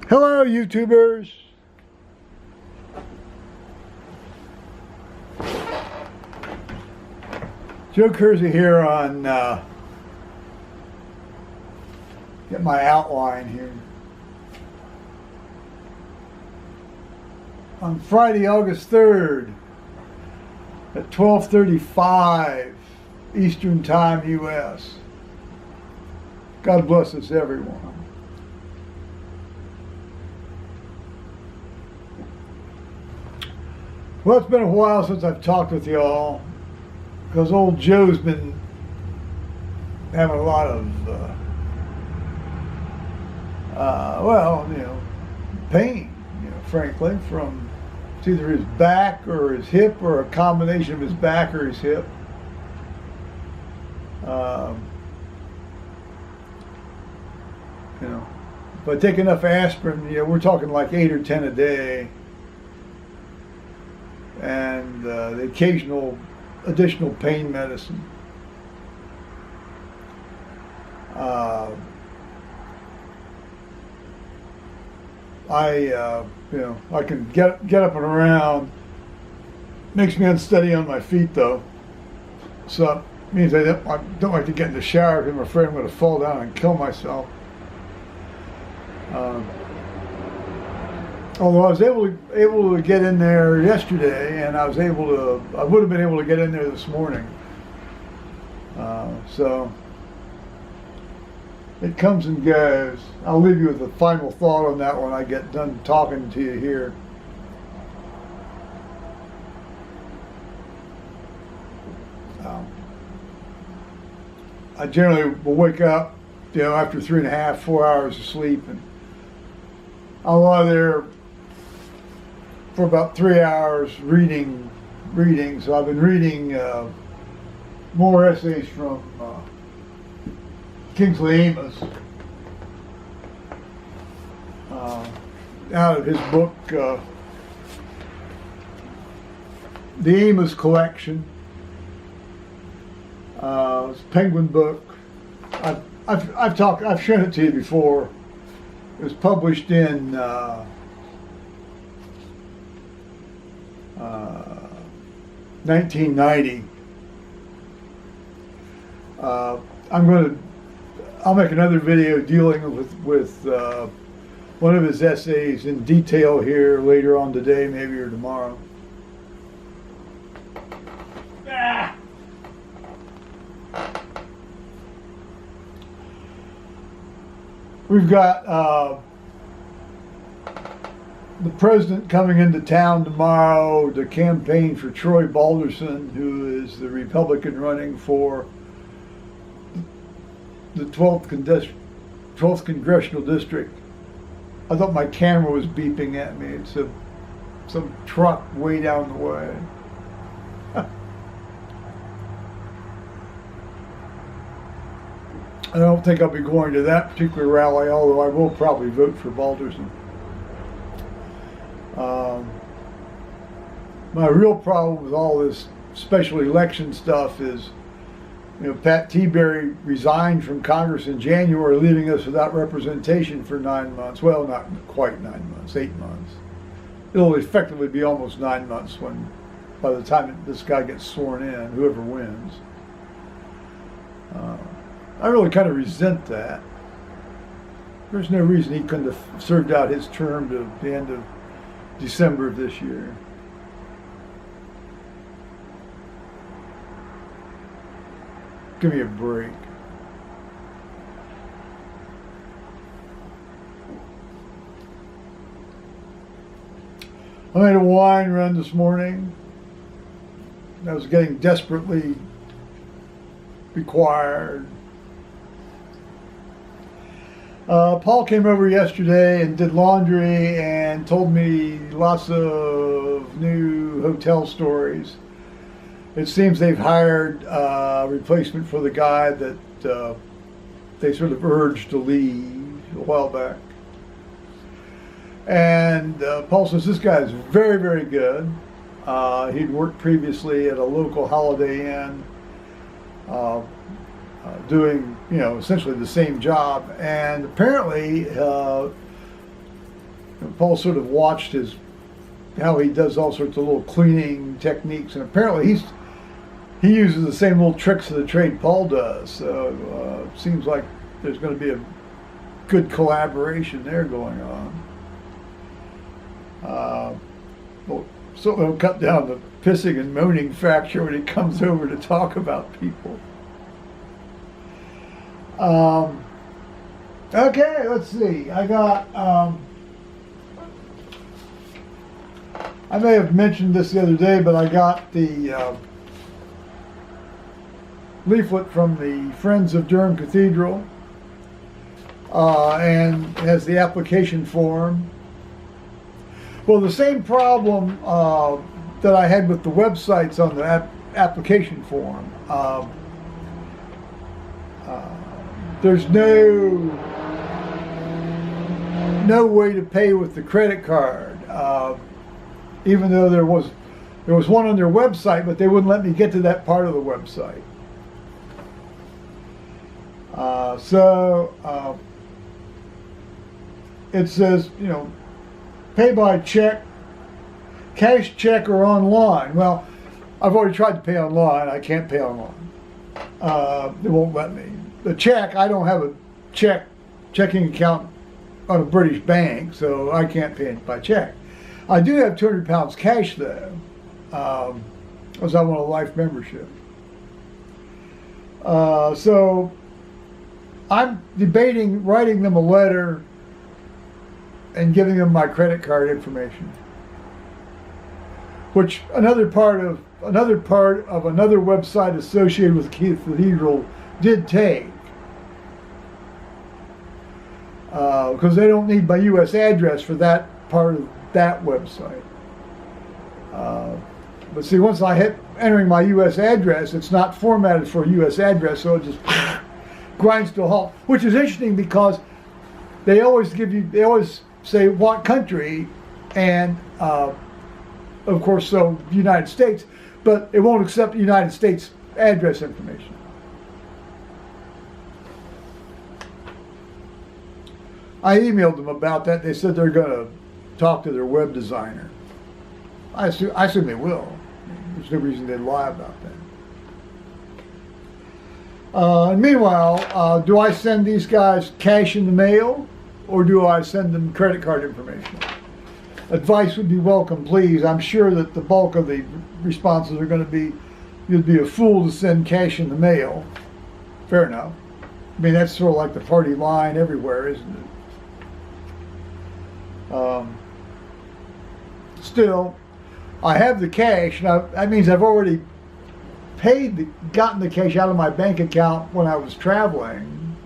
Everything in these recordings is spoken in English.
Hello, YouTubers. Joe Kersey here on, get my outline here. On Friday, August 3rd at 12:35 Eastern Time, U.S. God bless us, everyone. Well, it's been a while since I've talked with y'all because old Joe's been having a lot of, pain, frankly, from it's either his back or his hip or a combination of his back or his hip. If I take enough aspirin, we're talking like 8 or 10 a day, and the occasional additional pain medicine. I can get up and around. Makes me unsteady on my feet though, so it means I don't like to get in the shower because I'm afraid I'm going to fall down and kill myself. Although I was able to get in there yesterday, and I would have been able to get in there this morning. So it comes and goes. I'll leave you with a final thought on that when I get done talking to you here. I generally will wake up, after 3.5, 4 hours of sleep, and I'll lie there for about 3 hours reading. So I've been reading more essays from Kingsley Amis out of his book, The Amis Collection. It's a Penguin book. I've shown it to you before. It was published in 1990. I'll make another video dealing with one of his essays in detail here later on today, maybe, or tomorrow. We've got the president coming into town tomorrow to campaign for Troy Balderson, who is the Republican running for the 12th Congressional District. I thought my camera was beeping at me. It's some truck way down the way. I don't think I'll be going to that particular rally, although I will probably vote for Balderson. My real problem with all this special election stuff is, Pat Tiberi resigned from Congress in January, leaving us without representation for 9 months. Well, not quite 9 months, 8 months. It'll effectively be almost 9 months by the time this guy gets sworn in, whoever wins. I really kind of resent that. There's no reason he couldn't have served out his term to the end of December of this year. Give me a break. I made a wine run this morning. I was getting desperately required. Paul came over yesterday and did laundry and told me lots of new hotel stories. It seems they've hired a replacement for the guy that they sort of urged to leave a while back. And Paul says this guy is very, very good. He'd worked previously at a local Holiday Inn, doing, essentially the same job. And apparently Paul sort of watched how he does all sorts of little cleaning techniques, and apparently he uses the same little tricks of the trade Paul does. So it seems like there's going to be a good collaboration there going on. So it'll cut down the pissing and moaning factor when he comes over to talk about people. Okay, let's see. I got, I may have mentioned this the other day, but I got the leaflet from the Friends of Durham Cathedral, and it has the application form. Well, the same problem that I had with the websites on the application form. There's no way to pay with the credit card, even though there was one on their website, but they wouldn't let me get to that part of the website. It says, pay by check, cash check, or online. Well, I've already tried to pay online. I can't pay online. They won't let me. The check, I don't have a checking account on a British bank, so I can't pay it by check. I do have £200 cash though, because I want a life membership. So I'm debating writing them a letter and giving them my credit card information, which another part of another website associated with Cathedral did take, because they don't need my U.S. address for that part of that website. But see, once I hit entering my U.S. address, it's not formatted for a U.S. address, so it just grinds to a halt, which is interesting because they always say what country, and of course, so United States, but it won't accept the United States address information. I emailed them about that. They said they're going to talk to their web designer. I assume they will. There's no reason they'd lie about that. Meanwhile, do I send these guys cash in the mail, or do I send them credit card information? Advice would be welcome, please. I'm sure that the bulk of the responses are going to be, you'd be a fool to send cash in the mail. Fair enough. I mean, that's sort of like the party line everywhere, isn't it? Still, I have the cash. Now, that means I've already gotten the cash out of my bank account when I was traveling.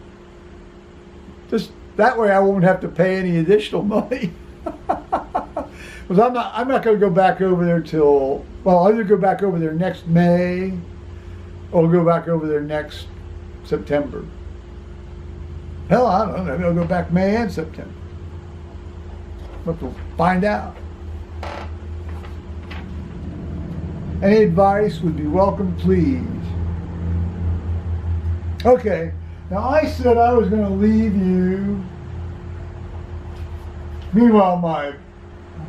Just that way I won't have to pay any additional money. Because I'm not going to go back over there till, well, I'll either go back over there next May or I'll go back over there next September. Hell, I don't know. Maybe I'll go back May and September. But we'll find out. Any advice would be welcome, please. Okay, now I said I was going to leave you. Meanwhile, my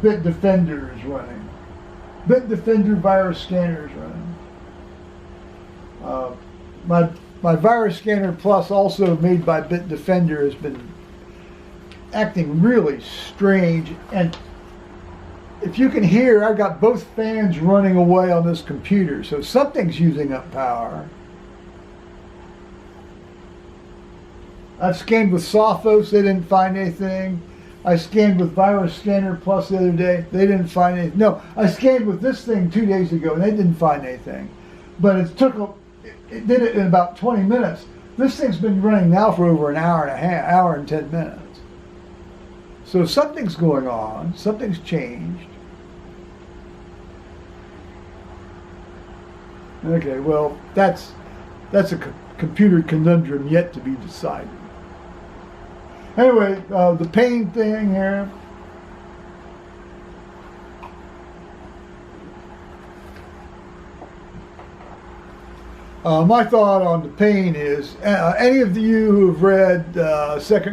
Bitdefender is running. Bitdefender virus scanner is running. My virus scanner plus, also made by Bitdefender, has been acting really strange, and if you can hear, I've got both fans running away on this computer, so something's using up power. I've scanned with Sophos, they didn't find anything. I scanned with Virus Scanner Plus the other day, they didn't find anything. No, I scanned with this thing 2 days ago and they didn't find anything. But it did it in about 20 minutes. This thing's been running now for over an hour and a half, hour and 10 minutes. So something's going on, something's changed. Okay, well, that's a computer conundrum yet to be decided. Anyway, the pain thing here. My thought on the pain is, any of you who have read 2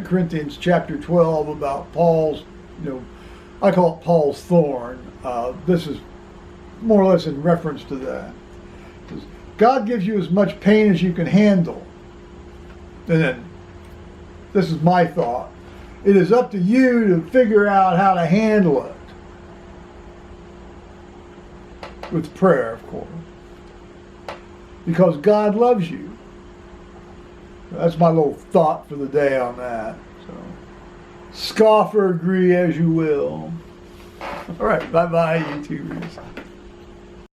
Corinthians chapter 12 about Paul's, I call it Paul's thorn. This is more or less in reference to that. God gives you as much pain as you can handle. And then, this is my thought. It is up to you to figure out how to handle it. With prayer, of course. Because God loves you. That's my little thought for the day on that. So, scoff or agree as you will. All right, bye-bye, YouTubers.